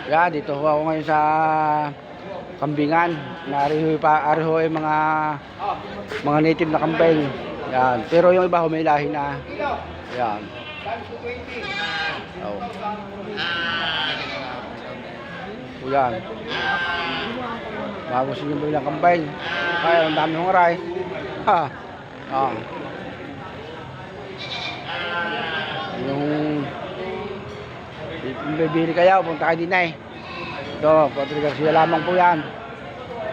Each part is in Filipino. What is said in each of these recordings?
Yan, dito ho ako ngayon sa kambingan. Nariho yung mga native na kambing. Yan. Pero yung iba ho may lahi na. Yan. Oh. O yan. Bago siya bilang kambing. Kaya ang dami hong aray. Ha. Ah. Yung bibili kayo, punta kayo din eh. Ito, Padre Garcia lamang po yan.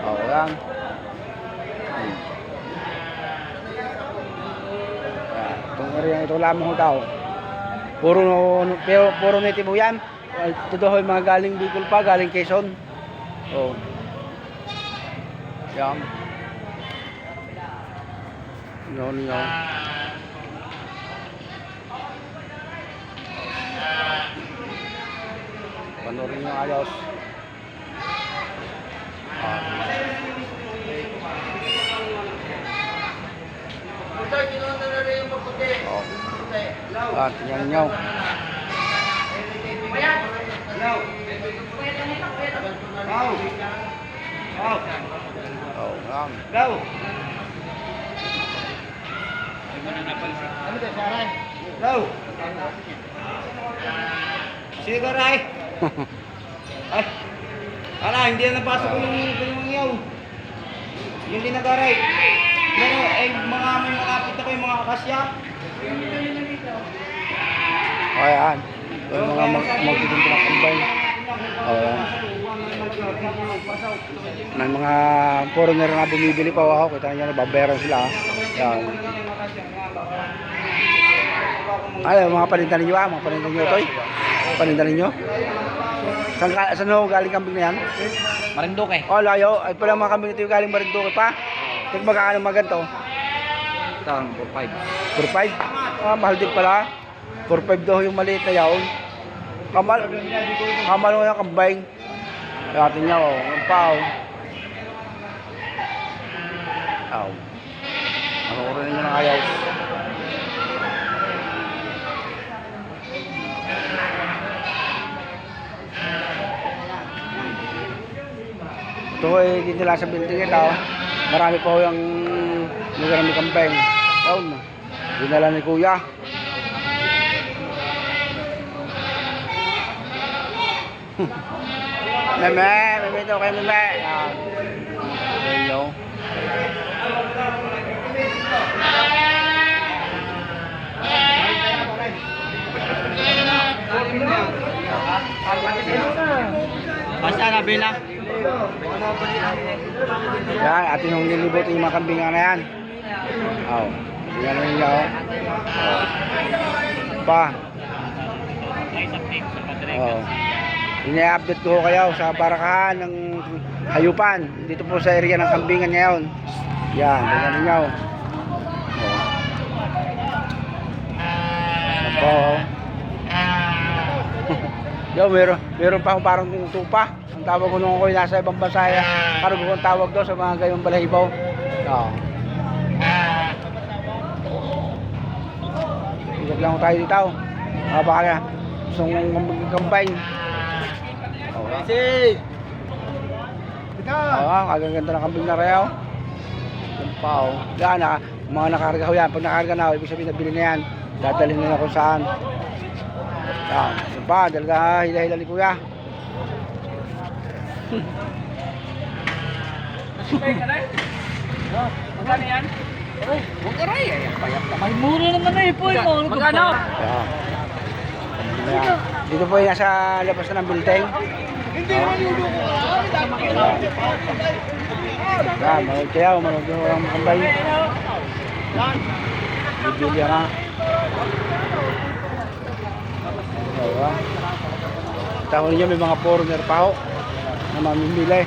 O, yan. Itong area, ito lamang ho tao. Puro native po yan. Ito ho yung mga galing Bicol pa, galing Quezon. O. Yan. Yun. Panorin nyo ayos. Tingnan nyo. Sige, Ray. Ay, hindi na napasok yung iyaw. Yung dinagaray. Pero, may malapit na ko yung mga akasya. O, yan. Yung mga magtitinto ng kambay. O, yan. May mga foreigner na bumibili pa ako. Kita nyo, nababayaran sila. Yan. Ay, mga panindan ninyo mga panindan nyo ito eh. Panindan ninyo. Saan ho galing kambing na yan? Marinduque. Oh, layo. Ay pala mga kambing ito yung galing Marinduque pa. Tignan magkano maganto? Ito, 4-5. 4-5? Ah, mahal din pala. 4-5 daw yung maliit na yaon. Kamal mo yung kambing. Natin niya, oh. Ang pao. Aw. Ano ko rin nyo ng ayaw. Ito ay dito lang sa building ito. Marami po yung nagarami kambing. Yun. Dinala ni Kuya. Meme ito kayo meme. Hello. Basta na bila. Yan, atin yung nilibot yung mga kambingan na yan. Oh, yan na ninyo. Pa. Oh. Ini-update ko kayo sa barakahan ng hayupan. Dito po sa area ng kambingan ngayon. Yan, yan ninyo. Oh. Yo, meron pa akong parang tupa. Ang tawag ko nung ako'y nasa ibang bansa, parang kung tawag daw sa mga gayong balahibaw. Oo. Ilag lang tayo dito. Baka gustong mag-combine. Sige. Oo, kagaganda ng kambing na rayaw. Yung pao. Yan, mga nakarga ho yan. Pag nakarga na, ibig sabihin nabili na yan. Dadalhin nila kung saan. Yan, yung pa, dalaga hila-hila ni Kuya. Nasibay ka na eh? Magkano yan? Huwag ka rin. May mura naman na eh po. Magkano? Yan. Dito po yung nasa labas na ng building. Hindi naman yung luko. Yan, manood kayo, manood yung ang kambay. Bibili na. Diba? Tawag niyo may mga foreigner pa ho na mamimili.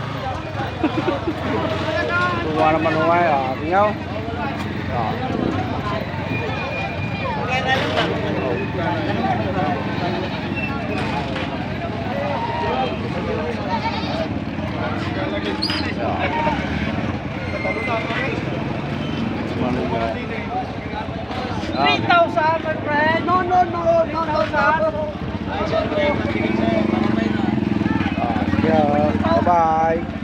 Kuha naman ho ay, tingnan. $3,000, my friend. No. Bye-bye.